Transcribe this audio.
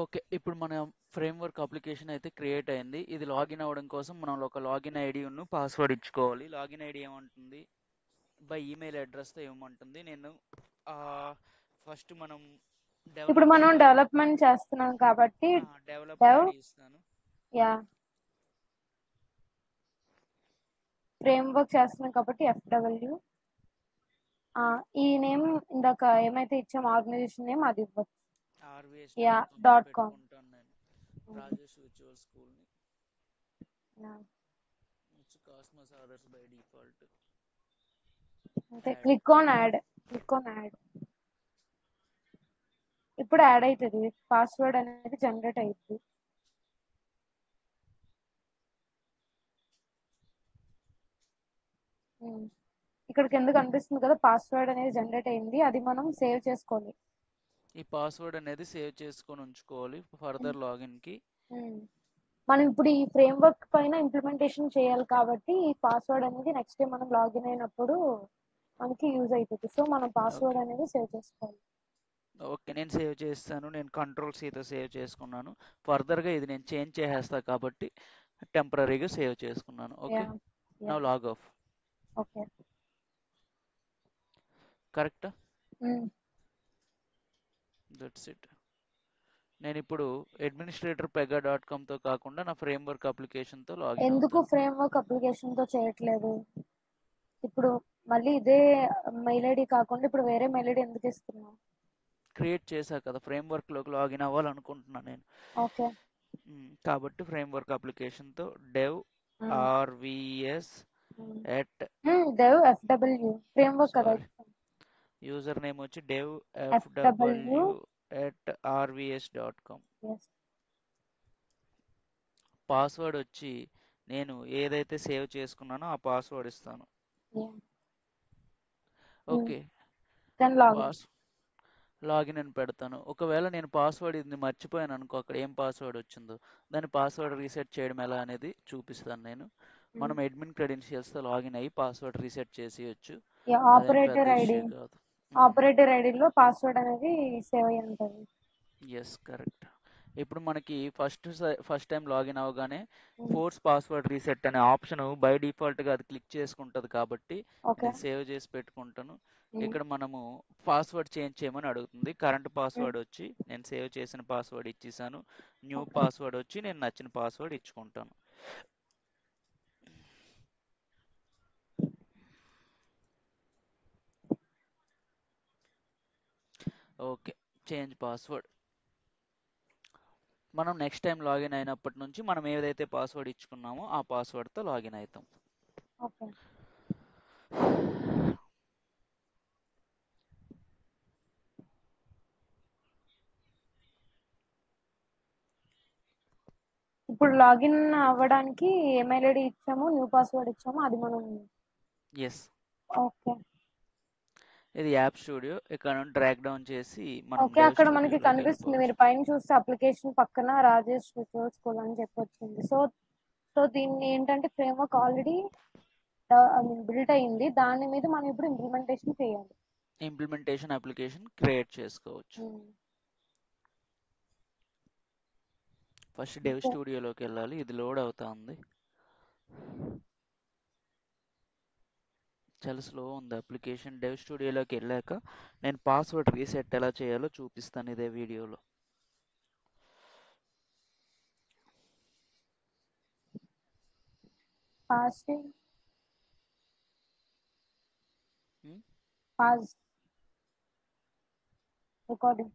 Okay. ఇప్పుడు మన framework application అయితే క్రియేట్ అయింది. ఇది లాగిన్ అవ్వడం కోసం మనం ఒక లాగిన్ ఐడీను, పాస్వర్డ్ ఇచ్చుకోవాలి. లాగిన్ ఐడీ ఏమంటుంది? బై ఈమెయిల్ అడ్రస్‌తో ఇవ్వమంటుంది. నేను ఆహ్, ఫస్ట్ మనం ఇప్పుడు మనం డెవలప్‌మెంట్ డెవలప్మెంట్ చేస్తున్నాం కాబట్టి డెవలపర్ డెవ్ ఐడీ ఇస్తాను. యా ఫ్రేమ్వర్క్ చేస్తున్నాం కాబట్టి FW ఈ నేమ్ ఇందాక ఏమైతే ఇచ్చాం ఆర్గనైజేషన్ నేమ్ అది ఇవ్వచ్చు. యా rvs.com అని .com పెట్టుకుంటాను నేను. రాజేష్ విచువల్ స్కూల్‌ని. It's cosmos orders by default. అంటే యాడ్. క్లిక్ ఆన్ యాడ్ ఇప్పుడు యాడ్ అవుతుంది. పాస్వర్డ్ అనేది జనరేట్ అవుతుంది. ఇక్కడికి ఎందుకు అనిపిస్తుంది కదా పాస్వర్డ్ అనేది జనరేట్ అయింది, అది మనం సేవ్ చేసుకోవాలి. ఈ పాస్వర్డ్ అనేది సేవ్ చేసుకొని ఉంచుకోవాలి ఫర్దర్ లాగిన్‌కి. మనం ఇప్పుడు ఈ ఫ్రేమ్వర్క్ పైన ఇంప్లిమెంటేషన్ చేయాలి కాబట్టి ఈ పాస్వర్డ్ అనేది నెక్స్ట్ టైం మనం లాగిన్ అయినప్పుడు మనకి యూజ్ అవుతుంది. సో మనం ఓకే. పాస్వర్డ్ అనేది సేవ్ చేసుకోవాలి. ఓకే. నేను సేవ్ చేస్తాను. నేను కంట్రోల్ సీతో సేవ్ చేసుకున్నాను. ఫర్దర్‌గా ఇది నేను చేంజ్ చేసేస్తా కాబట్టి టెంపరరీగా సేవ్ చేసుకున్నాను. Okay. Ya ya now log off. Okay. కరెక్టా? That's it. నేను ఇప్పుడు అడ్మినిస్ట్రేటర్ పెగా డాట్ కామ్తో కాకుండా నా ఫ్రేమ్వర్క్ అప్లికేషన్తో లాగిన్ ఎందుకు అవుతాను. ఫ్రేమ్వర్క్ అప్లికేషన్ తో చేయట్లేదు? ఇప్పుడు మళ్ళీ ఇదే మెయిల్ ఐడి కాకుండా ఇప్పుడు వేరే మెయిల్ ఐడి ఎందుకు ఇస్తున్నావు? క్రియేట్ చేశా కదా, ఫ్రేమ్వర్క్లోకి లాగిన్ అవ్వాలనుకుంటున్నాను నేను. ఓకే. కాబట్టి ఫ్రేమ్వర్క్ అప్లికేషన్తో dev RVS at dev FW framework కదా. సారీ యూజర్ నేమ్ వచ్చి dev FW FW at rvs.com. yes. Password వచ్చి నేను ఏదైతే సేవ్ చేసుకున్నానో ఆ పాస్వర్డ్ ఇస్తాను. Yeah. Okay. Then login. Login అని పెడతాను. ఒకవేళ నేను పాస్వర్డ్ ఇది మర్చిపోయాను అనుకో, అక్కడ ఏం పాస్వర్డ్ వచ్చిందో దాని పాస్వర్డ్ రీసెట్ చేయడం ఎలా అనేది చూపిస్తాను నేను. మనం అడ్మిన్ క్రెడెన్షియల్స్తో లాగిన్ అయ్యి పాస్వర్డ్ రీసెట్ చేసేయచ్చు. అదేం పెద్ద ఇష్యూ కాదు. ఆపరేటర్ ఐడిలో పాస్వర్డ్ అనేది సేవ్ అయ్యి ఉంటుంది. Yes correct. ఇప్పుడు మనకి ఫస్ట్ టైం లాగిన్ అవ్వగానే ఫోర్స్ పాస్వర్డ్ రీసెట్ అనే ఆప్షన్ బై డిఫాల్ట్గా అది క్లిక్ చేసుకుంటుంది కాబట్టి ఓకే. నేను సేవ్ చేసి పెట్టుకుంటాను. ఇక్కడ మనము పాస్వర్డ్ చేంజ్ చేయమని అడుగుతుంది. కరెంట్ పాస్వర్డ్ వచ్చి నేను సేవ్ చేసిన పాస్వర్డ్ ఇచ్చేసాను. న్యూ పాస్వర్డ్ వచ్చి నేను నచ్చిన పాస్వర్డ్ ఇచ్చుకుంటాను. ఓకే. Change password. మనం నెక్స్ట్ టైం లాగిన్ అయినప్పటి నుంచి మనం ఏదైతే పాస్వర్డ్ ఇచ్చుకున్నామో ఆ పాస్వర్డ్తో లాగిన్ అవుతాం. ఓకే. ఇప్పుడు లాగిన్ అవ్వడానికి ఈమెయిల్ ఐడి ఇచ్చాము, న్యూ పాస్వర్డ్ ఇచ్చాము, అది మనం ఎస్. ఓకే. ఇది యాప్ స్టూడియో. ఇక్కడ నుండి డ్రాగ్ డౌన్ చేసి మనం ఓకే. డెవ్ అక్కడ మనకి స్టూడియోలోకి కనిపిస్తుంది, వెళ్ళిపోవచ్చు. మీరు పైన చూస్తే అప్లికేషన్ పక్కన రాజేష్ విచువల్ స్కూల్ అని చెప్పి వచ్చింది. సో సో దీన్ని ఏంటంటే ఫ్రేమ్వర్క్ ఆల్రెడీ బిల్ట్ అయింది, దాని మీద మనం ఇప్పుడు ఇంప్లిమెంటేషన్ చేయాలి. ఇంప్లిమెంటేషన్ అప్లికేషన్ క్రియేట్ చేసుకోవచ్చు. ఫస్ట్ డెవ్ స్టూడియోలోకి వెళ్ళాలి. ఇది లోడ్ అవుతా ఉంది. చాలా స్లో ఉంది అప్లికేషన్. డెవ్ స్టూడియోలోకి వెళ్ళాక నేను పాస్వర్డ్ రీసెట్ ఎలా చేయాలో చూపిస్తాను ఇదే వీడియోలో. Pause recording.